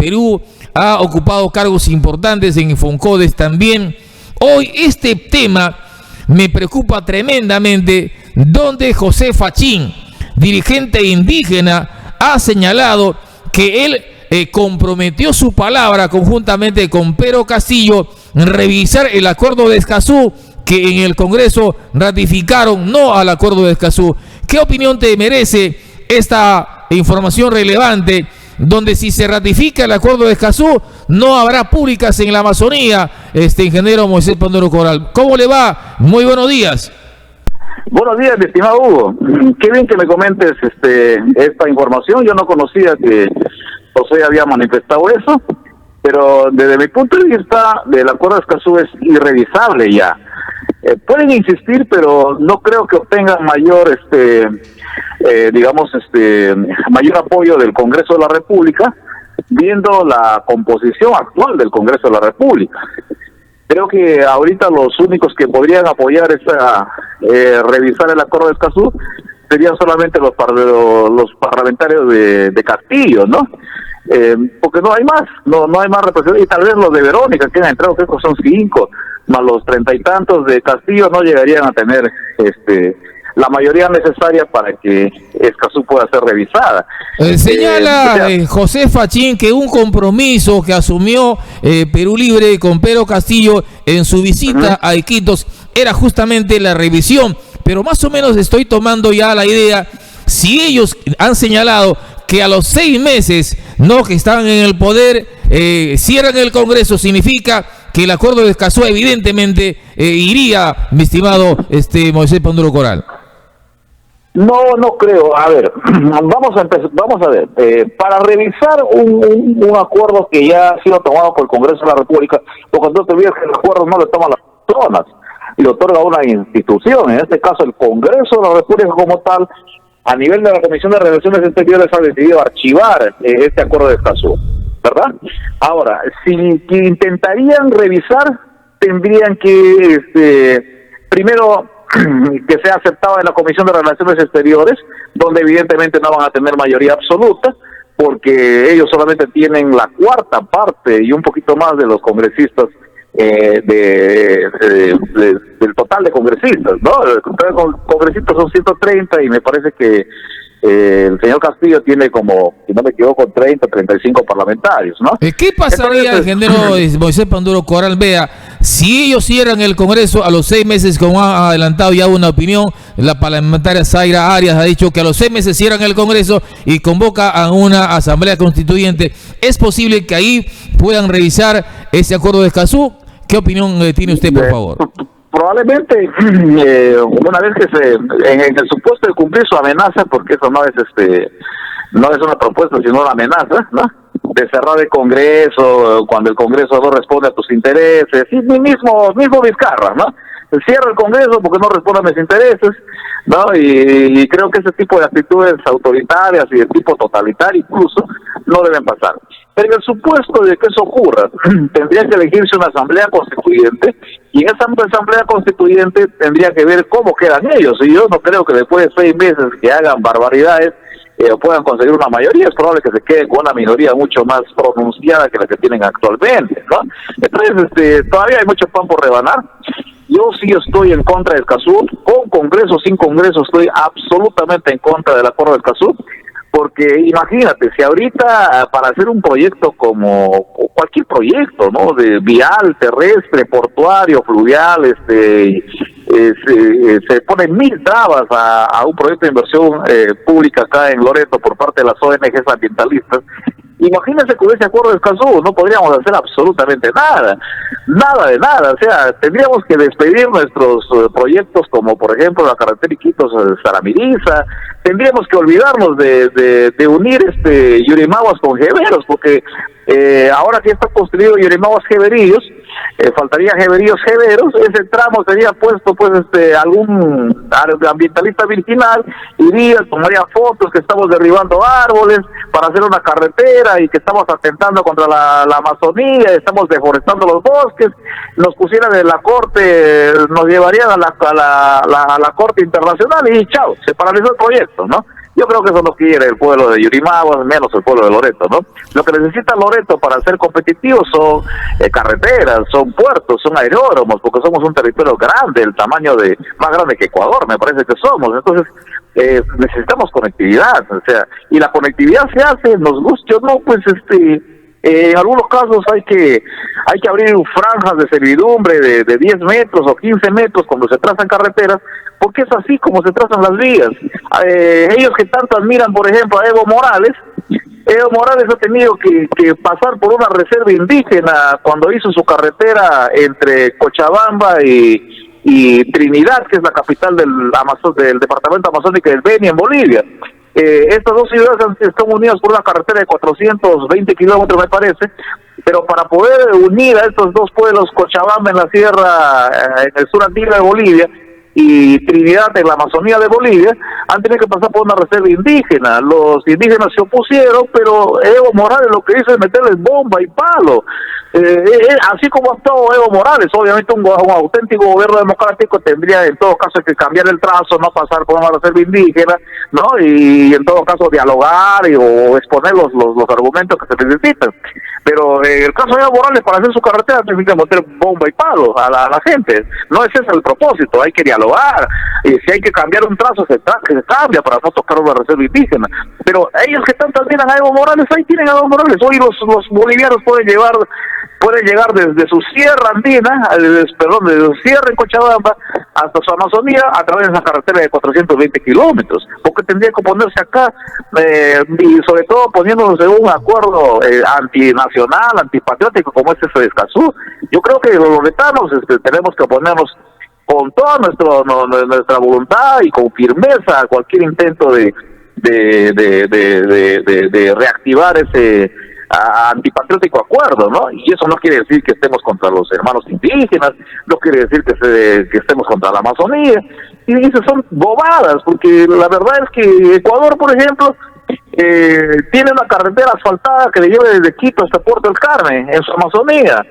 Perú, ha ocupado cargos importantes en Foncodes también. Hoy este tema me preocupa tremendamente, donde José Fachín, dirigente indígena, ha señalado que él comprometió su palabra conjuntamente con Pedro Castillo en revisar el acuerdo de Escazú, que en el Congreso ratificaron no al acuerdo de Escazú. ¿Qué opinión te merece esta información relevante, donde si se ratifica el acuerdo de Escazú no habrá públicas en la Amazonía, ingeniero Moisés Panduro Coral? ¿Cómo le va? Muy buenos días. Buenos días, mi estimado Hugo. Qué bien que me comentes esta información. Yo no conocía que José había manifestado eso, pero desde mi punto de vista el acuerdo de Escazú es irrevisable ya. Pueden insistir, pero no creo que obtengan mayor mayor apoyo del Congreso de la República, viendo la composición actual del Congreso de la República. Creo que ahorita los únicos que podrían apoyar revisar el acuerdo de Escazú serían solamente los parlamentarios de Castillo, ¿no? Porque no hay más representación, y tal vez los de Verónica, que han entrado, creo que son 5, más los 30 y tantos de Castillo, no llegarían a tener la mayoría necesaria para que Escazú pueda ser revisada. Señala José Fachín que un compromiso que asumió Perú Libre con Pedro Castillo en su visita a Iquitos era justamente la revisión, pero más o menos estoy tomando ya la idea. Si ellos han señalado que a los 6 meses que estaban en el poder cierran el Congreso, significa que el acuerdo de Escazú evidentemente iría, mi estimado Moisés Panduro Coral. No creo. A ver, vamos a ver. Para revisar un acuerdo que ya ha sido tomado por el Congreso de la República, porque no te olvides que el acuerdo no lo toman las personas, y lo otorga una institución. En este caso, el Congreso de la República como tal, a nivel de la Comisión de Relaciones Exteriores, ha decidido archivar este acuerdo de Escazú, ¿verdad? Ahora, si intentarían revisar, tendrían que primero que sea aceptado en la Comisión de Relaciones Exteriores, donde evidentemente no van a tener mayoría absoluta, porque ellos solamente tienen la 4ª parte y un poquito más de los congresistas del total de congresistas, ¿no? El total de congresistas son 130 y me parece que el señor Castillo tiene como, si no me equivoco, 35 parlamentarios, ¿no? ¿Qué pasaría, ingeniero Moisés Panduro Coral? Vea, si ellos cierran el Congreso a los 6 meses, como ha adelantado ya una opinión, la parlamentaria Zaira Arias ha dicho que a los 6 meses cierran el Congreso y convoca a una asamblea constituyente, ¿es posible que ahí puedan revisar ese acuerdo de Escazú? ¿Qué opinión tiene usted, por favor? Probablemente, una vez que en el supuesto de cumplir su amenaza, porque eso no es una propuesta, sino una amenaza, ¿no? De cerrar el Congreso cuando el Congreso no responde a tus intereses, y mismo Vizcarra, ¿no? Cierra el Congreso porque no responde a mis intereses, ¿no? Y creo que ese tipo de actitudes autoritarias y de tipo totalitario incluso no deben pasar. Pero en el supuesto de que eso ocurra, tendría que elegirse una asamblea constituyente, y en esa asamblea constituyente tendría que ver cómo quedan ellos. Y yo no creo que después de 6 meses que hagan barbaridades puedan conseguir una mayoría. Es probable que se queden con una minoría mucho más pronunciada que la que tienen actualmente, ¿no? Entonces, todavía hay mucho pan por rebanar. Yo sí estoy en contra del Escazú, con Congreso, sin Congreso, estoy absolutamente en contra del acuerdo del Escazú, porque imagínate, si ahorita para hacer un proyecto como cualquier proyecto, ¿no? De vial, terrestre, portuario, fluvial, se ponen 1000 trabas a un proyecto de inversión pública acá en Loreto por parte de las ONGs ambientalistas. Imagínense con ese acuerdo de Escazú no podríamos hacer absolutamente nada de nada. O sea, tendríamos que despedir nuestros proyectos, como por ejemplo la carretera Iquitos-Saramiriza. Tendríamos que olvidarnos de unir Yurimaguas con Jeveros, porque ahora que está construido Yurimaguas Jeverillos, faltaría Jeveros. Ese tramo sería puesto algún ambientalista virginal, iría, tomaría fotos que estamos derribando árboles para hacer una carretera y que estamos atentando contra la Amazonía, estamos deforestando los bosques, nos pusieran en la corte, nos llevarían a la corte internacional y chao, se paralizó el proyecto, ¿no? Yo creo que eso no quiere el pueblo de Yurimaguas, menos el pueblo de Loreto, ¿no? Lo que necesita Loreto para ser competitivo son carreteras, son puertos, son aeródromos, porque somos un territorio grande, el tamaño más grande que Ecuador, me parece que somos. Entonces, necesitamos conectividad, o sea, y la conectividad se hace, nos guste o no, pues en algunos casos hay que abrir franjas de servidumbre de 10 metros o 15 metros cuando se trazan carreteras, porque es así como se trazan las vías. Ellos que tanto admiran, por ejemplo, a Evo Morales ha tenido que pasar por una reserva indígena cuando hizo su carretera entre Cochabamba y Trinidad, que es la capital del departamento amazónico del Beni, en Bolivia. Estas dos ciudades están unidas por una carretera de 420 kilómetros, me parece, pero para poder unir a estos dos pueblos, Cochabamba en la sierra, en el sur andino de Bolivia, y Trinidad en la Amazonía de Bolivia, han tenido que pasar por una reserva indígena. Los indígenas se opusieron, pero Evo Morales lo que hizo es meterles bomba y palo. Así como ha actuado Evo Morales, obviamente un auténtico gobierno democrático tendría en todo caso que cambiar el trazo, no pasar por una reserva indígena, ¿no? Y en todo caso dialogar o exponer los argumentos que se necesitan. Pero en el caso de Evo Morales, para hacer su carretera, tiene que meter bomba y palo a la gente. No ese es el propósito, hay que dialogar. Y si hay que cambiar un trazo, se cambia para no tocar una reserva indígena. Pero ellos que tanto admiran a Evo Morales, ahí tienen a Evo Morales. Hoy los bolivianos pueden llegar desde su sierra andina, desde su sierra en Cochabamba hasta su Amazonía a través de esa carretera de 420 kilómetros, porque tendría que ponerse acá y sobre todo poniéndose un acuerdo antinacional, antipatriótico como ese de Escazú. Yo creo que los loretanos tenemos que oponernos con toda nuestra voluntad y con firmeza a cualquier intento de reactivar ese antipatriótico acuerdo, ¿no? Y eso no quiere decir que estemos contra los hermanos indígenas, no quiere decir que estemos contra la Amazonía, y esas son bobadas, porque la verdad es que Ecuador, por ejemplo, tiene una carretera asfaltada que le lleva desde Quito hasta Puerto del Carmen, en su Amazonía.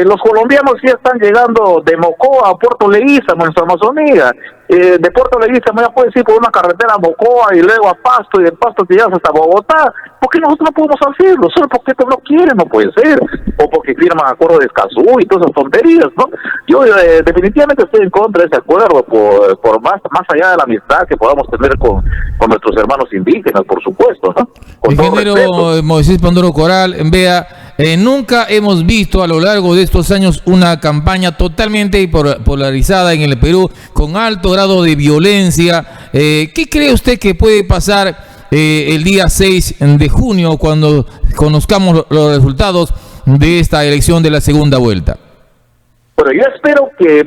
Los colombianos ya están llegando de Mocoa a Puerto Leguízamo en su Amazonía. De Puerto Leguízamo ya puedes ir por una carretera a Mocoa y luego a Pasto, y de Pasto te llevas hasta Bogotá. ¿Por qué nosotros no podemos hacerlo? Solo porque esto no quieren, no puede ser. O porque firman acuerdo de Escazú y todas esas tonterías, ¿no? Yo definitivamente estoy en contra de ese acuerdo, por más allá de la amistad que podamos tener con nuestros hermanos indígenas, por supuesto, ¿no? Ingeniero Moisés Panduro Coral, vea, nunca hemos visto a lo largo de estos años una campaña totalmente polarizada en el Perú, con alto grado de violencia. ¿Qué cree usted que puede pasar el día 6 de junio cuando conozcamos los resultados de esta elección de la segunda vuelta? Bueno, yo espero que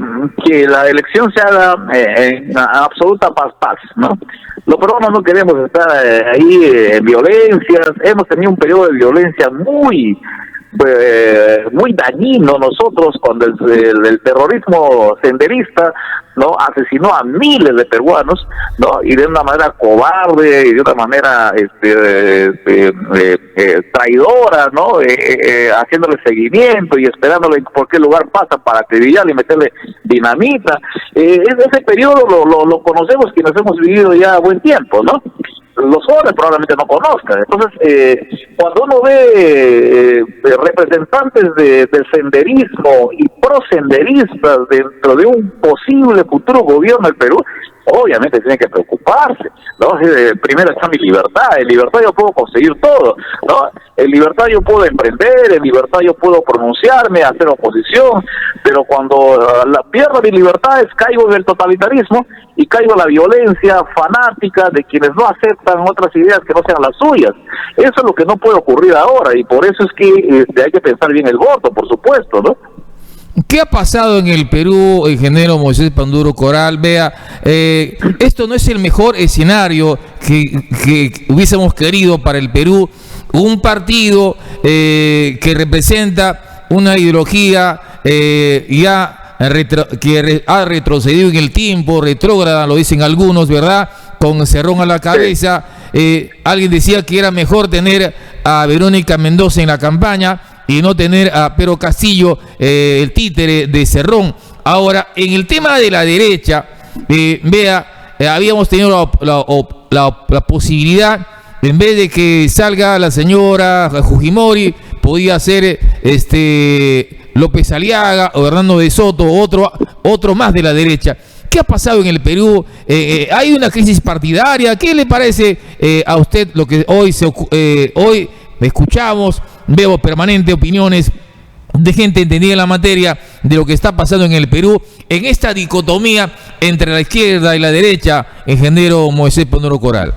la elección se haga en absoluta paz, ¿no? Los peruanos no queremos estar ahí en violencias. Hemos tenido un periodo de violencia muy dañino nosotros cuando el terrorismo senderista, ¿no?, asesinó a miles de peruanos, ¿no?, y de una manera cobarde y de una manera traidora, ¿no?, haciéndole seguimiento y esperándole por qué lugar pasa para acribillarle y meterle dinamita. Ese periodo lo conocemos quienes hemos vivido ya buen tiempo, ¿no? Los jóvenes probablemente no conozcan. Entonces, cuando uno ve representantes del senderismo y prosenderistas dentro de un posible futuro gobierno del Perú, obviamente tienen que preocuparse, ¿no? Primero está mi libertad. En libertad yo puedo conseguir todo, ¿no? En libertad yo puedo emprender, en libertad yo puedo pronunciarme, hacer oposición, pero cuando pierdo mi libertad caigo en el totalitarismo y caigo en la violencia fanática de quienes no aceptan otras ideas que no sean las suyas. Eso es lo que no puede ocurrir ahora, y por eso es que hay que pensar bien el voto, por supuesto, ¿no? ¿Qué ha pasado en el Perú, ingeniero Moisés Panduro Coral? Vea, esto no es el mejor escenario que hubiésemos querido para el Perú. Un partido que representa una ideología que ha retrocedido en el tiempo, retrógrada, lo dicen algunos, ¿verdad?, con Cerrón a la cabeza. Alguien decía que era mejor tener a Verónica Mendoza en la campaña y no tener a Pedro Castillo, el títere de Cerrón. Ahora, en el tema de la derecha, vea, habíamos tenido la posibilidad, en vez de que salga la señora Fujimori, podía ser López Aliaga o Hernando de Soto, otro más de la derecha. ¿Qué ha pasado en el Perú? ¿Hay una crisis partidaria? ¿Qué le parece a usted lo que hoy escuchamos? Veo permanentes opiniones de gente entendida en la materia de lo que está pasando en el Perú, en esta dicotomía entre la izquierda y la derecha, ingeniero Moisés Ponoro Corral.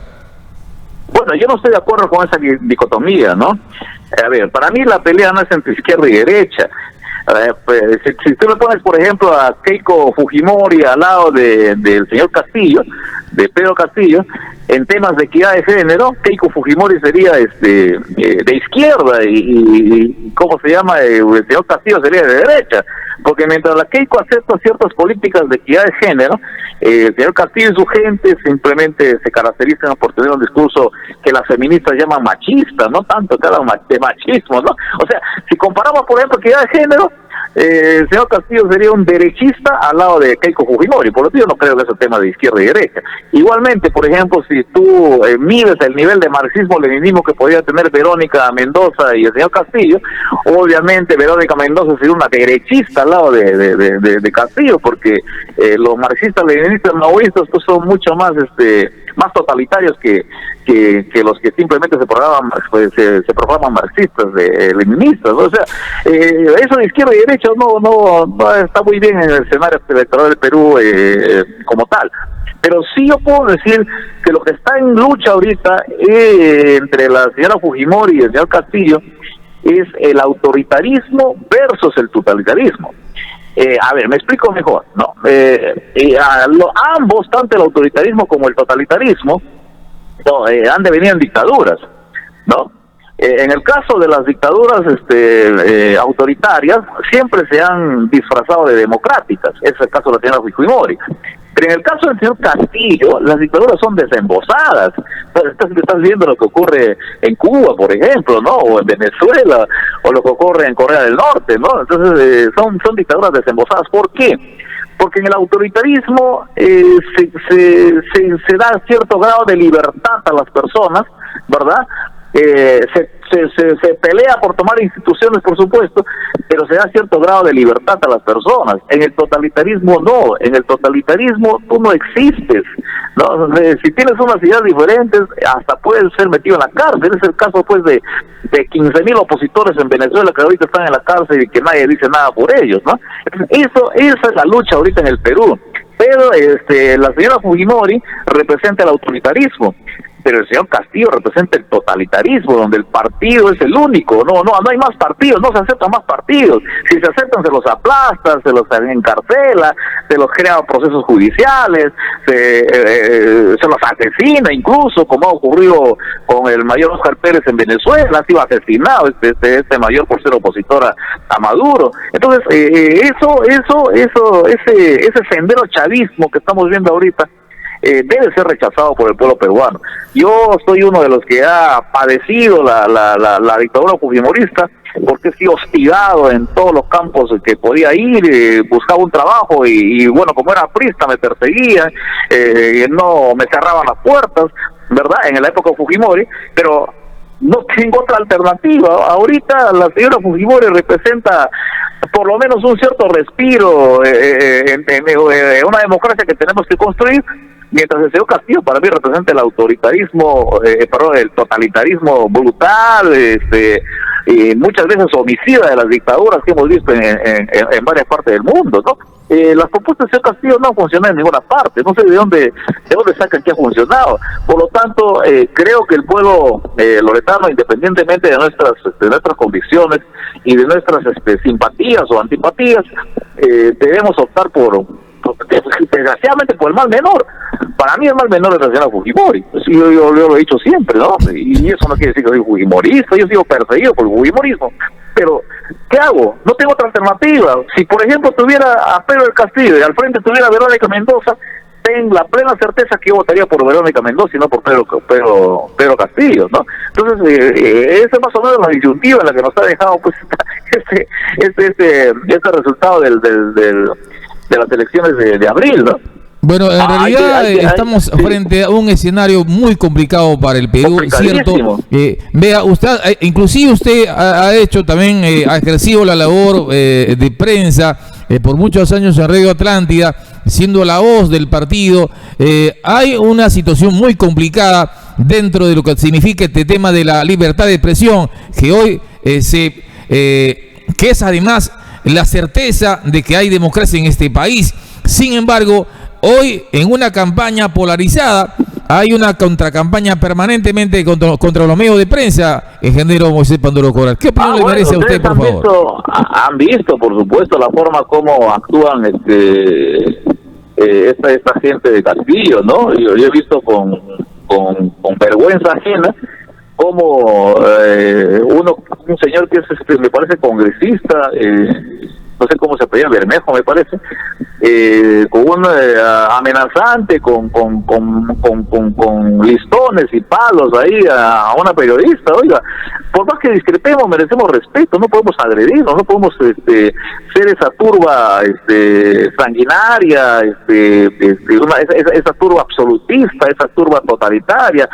Bueno, yo no estoy de acuerdo con esa dicotomía, ¿no? A ver, para mí la pelea no es entre izquierda y derecha. Pues, si tú le pones, por ejemplo, a Keiko Fujimori al lado del señor Castillo, de Pedro Castillo, en temas de equidad de género, Keiko Fujimori sería de izquierda y ¿cómo se llama? El señor Castillo sería de derecha, porque mientras la Keiko acepta ciertas políticas de equidad de género, el señor Castillo y su gente simplemente se caracterizan por tener un discurso que las feministas llaman machista, no tanto que hablan de machismo, ¿no? O sea, si comparamos, por ejemplo, equidad de género, el señor Castillo sería un derechista al lado de Keiko Fujimori, por lo tanto yo no creo que ese tema de izquierda y derecha. Igualmente, por ejemplo, si tú mides el nivel de marxismo-leninismo que podía tener Verónica Mendoza y el señor Castillo, obviamente Verónica Mendoza sería una derechista al lado de Castillo, porque los marxistas-leninistas maoístas pues son mucho más más totalitarios que los que simplemente se proclaman marxistas, leninistas, ¿no? O sea, eso de izquierda y derecha no está muy bien en el escenario electoral del Perú como tal. Pero sí yo puedo decir que lo que está en lucha ahorita entre la señora Fujimori y el señor Castillo es el autoritarismo versus el totalitarismo. A ver, me explico mejor, ¿no? Ambos, tanto el autoritarismo como el totalitarismo, han devenido en dictaduras, ¿no? En el caso de las dictaduras autoritarias, siempre se han disfrazado de democráticas. Ese es el caso de la señora Fujimori. Pero en el caso del señor Castillo, las dictaduras son desembosadas. Estás viendo lo que ocurre en Cuba, por ejemplo, ¿no? O en Venezuela, o lo que ocurre en Corea del Norte, ¿no? Entonces, son dictaduras desembosadas. ¿Por qué? Porque en el autoritarismo se da cierto grado de libertad a las personas, ¿verdad? Se pelea por tomar instituciones, por supuesto, pero se da cierto grado de libertad a las personas. En el totalitarismo no, en el totalitarismo tú no existes, ¿no? Si tienes unas ideas diferentes, hasta puedes ser metido en la cárcel. Es el caso pues de 15.000 opositores en Venezuela que ahorita están en la cárcel y que nadie dice nada por ellos, ¿no? Esa es la lucha ahorita en el Perú. Pero la señora Fujimori representa el autoritarismo, pero el señor Castillo representa el totalitarismo, donde el partido es el único. No hay más partidos, no se aceptan más partidos. Si se aceptan, se los aplastan, se los encarcela, se los crea procesos judiciales, se los asesina incluso, como ha ocurrido con el mayor Óscar Pérez en Venezuela. Ha sido asesinado este mayor por ser opositor a Maduro. Entonces, ese sendero chavismo que estamos viendo ahorita, debe ser rechazado por el pueblo peruano. Yo soy uno de los que ha padecido la dictadura fujimorista, porque he sido hostigado en todos los campos que podía ir, buscaba un trabajo y bueno, como era aprista me perseguían, no me cerraban las puertas, ¿verdad? En la época de Fujimori, pero no tengo otra alternativa. Ahorita la señora Fujimori representa por lo menos un cierto respiro en una democracia que tenemos que construir, mientras el señor Castillo para mí representa el autoritarismo, el totalitarismo brutal, y muchas veces homicida de las dictaduras que hemos visto en varias partes del mundo, ¿no? Las propuestas del señor Castillo no han funcionado en ninguna parte, no sé de dónde sacan que ha funcionado. Por lo tanto, creo que el pueblo loretano, independientemente de nuestras convicciones y de nuestras simpatías o antipatías, debemos optar desgraciadamente por el mal menor. Para mí el mal menor es la señora Fujimori. Yo lo he dicho siempre, ¿no? Y eso no quiere decir que soy fujimorista, yo sigo perseguido por el fujimorismo. Pero, ¿qué hago? No tengo otra alternativa. Si, por ejemplo, tuviera a Pedro del Castillo y al frente tuviera a Verónica Mendoza, tengo la plena certeza que yo votaría por Verónica Mendoza y no por Pedro Castillo, ¿no? Entonces, esa es más o menos la disyuntiva en la que nos ha dejado pues este resultado de las elecciones de abril, ¿no? Bueno, en realidad estamos frente a un escenario muy complicado para el Perú, ¿cierto? Vea, usted, inclusive usted ha hecho también, ha ejercido la labor de prensa por muchos años en Radio Atlántida, siendo la voz del partido. Hay una situación muy complicada dentro de lo que significa este tema de la libertad de expresión, que hoy que es además la certeza de que hay democracia en este país. Sin embargo, hoy en una campaña polarizada hay una contracampaña permanentemente contra los medios de prensa, ingeniero Moisés Panduro Coral. ¿Qué opinión le merece a usted, por favor? Han visto, por supuesto, la forma como actúan esta gente de Castillo, ¿no? Yo he visto con vergüenza ajena como un señor que es, me parece congresista, no sé cómo se apellida, Bermejo me parece, con un amenazante, con listones y palos ahí a una periodista. Oiga, por más que discrepemos, merecemos respeto, no podemos agredirnos, no podemos ser esa turba sanguinaria, esa turba absolutista, esa turba totalitaria,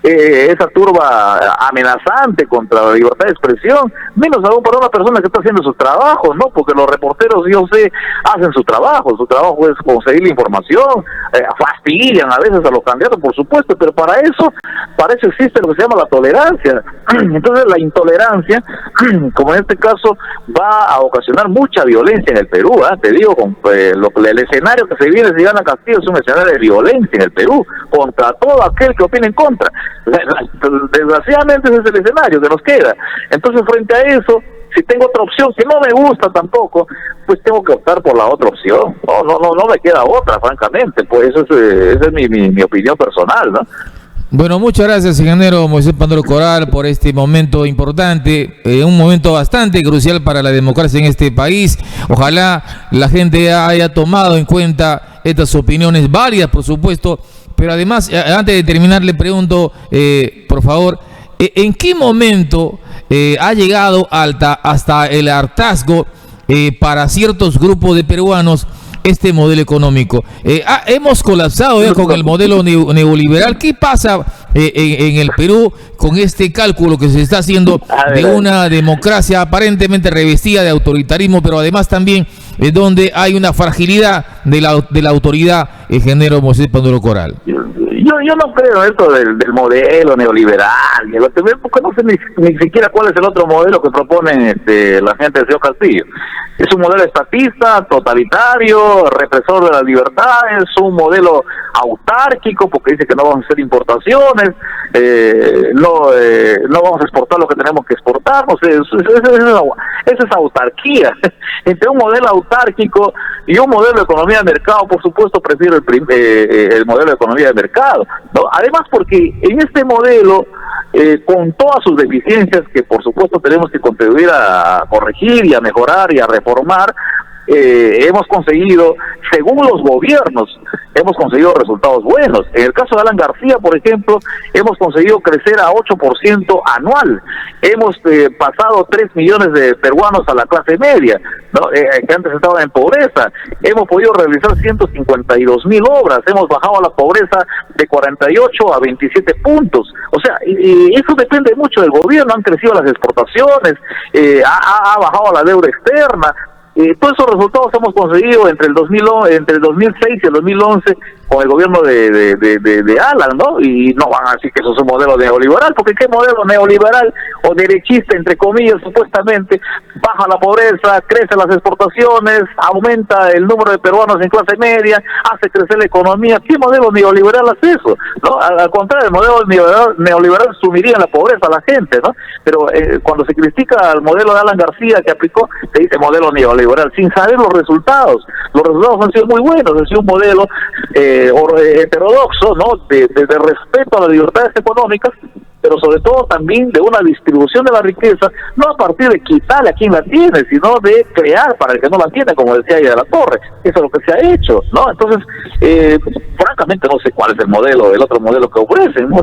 esa turba amenazante contra la libertad de expresión, menos aún para una persona que está haciendo su trabajo, ¿no? Porque los reporteros, yo sé, hacen su trabajo es conseguir la información, fastidian a veces a los candidatos, por supuesto, pero para eso existe lo que se llama la tolerancia. Entonces la intolerancia, como en este caso, va a ocasionar mucha violencia en el Perú, te digo, el escenario que se viene si gana Castillo es un escenario de violencia en el Perú, contra todo aquel que opine en contra. Desgraciadamente ese es el escenario que nos queda. Entonces, frente a eso, si tengo otra opción que no me gusta tampoco, pues tengo que optar por la otra opción. No me queda otra, francamente. Pues esa es mi opinión personal, ¿no? Bueno, muchas gracias, ingeniero Moisés Panduro Coral, por este momento importante, un momento bastante crucial para la democracia en este país. Ojalá la gente haya tomado en cuenta estas opiniones válidas, por supuesto. Pero además, antes de terminar, le pregunto, por favor, ¿en qué momento ha llegado hasta el hartazgo para ciertos grupos de peruanos este modelo económico? Hemos colapsado ya con el modelo neoliberal. ¿Qué pasa en el Perú con este cálculo que se está haciendo de una democracia aparentemente revestida de autoritarismo, pero además también donde hay una fragilidad de la autoridad, ingeniero Moisés Panduro Coral? Yo no creo esto del modelo neoliberal, porque no sé ni siquiera cuál es el otro modelo que proponen la gente del señor Castillo. Es un modelo estatista, totalitario, represor de las libertades, un modelo autárquico, porque dice que no vamos a hacer importaciones, no vamos a exportar lo que tenemos que exportar. No sé, esa es autarquía. Entre un modelo autárquico y un modelo de economía de mercado, por supuesto, prefiero el modelo de economía de mercado, ¿no? Además, porque en este modelo, con todas sus deficiencias, que por supuesto tenemos que contribuir a corregir y a mejorar y a reformar, hemos conseguido, según los gobiernos, hemos conseguido resultados buenos. En el caso de Alan García, por ejemplo, hemos conseguido crecer a 8% anual. Hemos pasado 3 millones de peruanos a la clase media, ¿no? Que antes estaban en pobreza. Hemos podido realizar 152,000 obras. Hemos bajado la pobreza de 48 a 27 puntos. O sea, y eso depende mucho del gobierno. Han crecido las exportaciones, ha bajado la deuda externa. Todos esos resultados hemos conseguido entre el 2006 y el 2011 con el gobierno de Alan, ¿no? Y no van a decir que eso es un modelo neoliberal, porque ¿qué modelo neoliberal o derechista, entre comillas, supuestamente, baja la pobreza, crece las exportaciones, aumenta el número de peruanos en clase media, hace crecer la economía? ¿Qué modelo neoliberal hace eso? ¿No? Al contrario, el modelo neoliberal sumiría en la pobreza a la gente, ¿no? Pero cuando se critica al modelo de Alan García que aplicó, se dice modelo neoliberal, sin saber los resultados. Los resultados han sido muy buenos, ha sido un modelo heterodoxo, ¿no? De respeto a las libertades económicas, pero sobre todo también de una distribución de la riqueza, no a partir de quitarle a quien la tiene, sino de crear para el que no la tiene, como decía ella de la Torre. Eso es lo que se ha hecho, ¿no? Entonces, francamente no sé cuál es el otro modelo que ofrecen. No,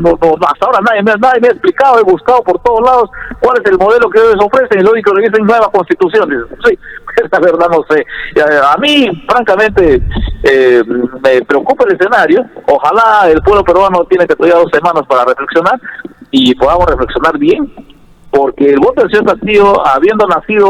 hasta ahora nadie me ha explicado, he buscado por todos lados cuál es el modelo que ellos ofrecen, y lo único que dicen nueva constitución. Sí, La verdad no sé. A mí, francamente, me preocupa el escenario. Ojalá el pueblo peruano tiene que todavía 2 semanas para reflexionar y podamos reflexionar bien, porque el voto del señor Castillo, habiendo nacido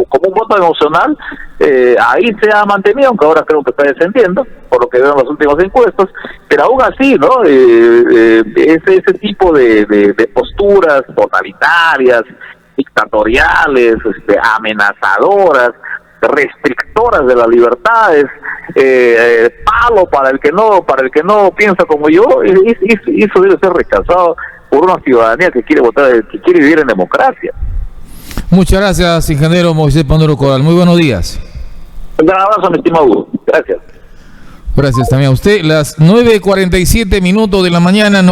como un voto emocional, ahí se ha mantenido, aunque ahora creo que está descendiendo, por lo que veo en las últimas encuestas, pero aún así, ¿no? Ese tipo de posturas totalitarias, dictatoriales, amenazadoras, restrictoras de las libertades, palo para el que no piensa como yo, eso debe ser rechazado por una ciudadanía que quiere votar, que quiere vivir en democracia. Muchas gracias, ingeniero Moisés Panduro Codal. Muy buenos días. Un gran abrazo, mi estimado Hugo. Gracias. Gracias también a usted. Las 9:47 de la mañana.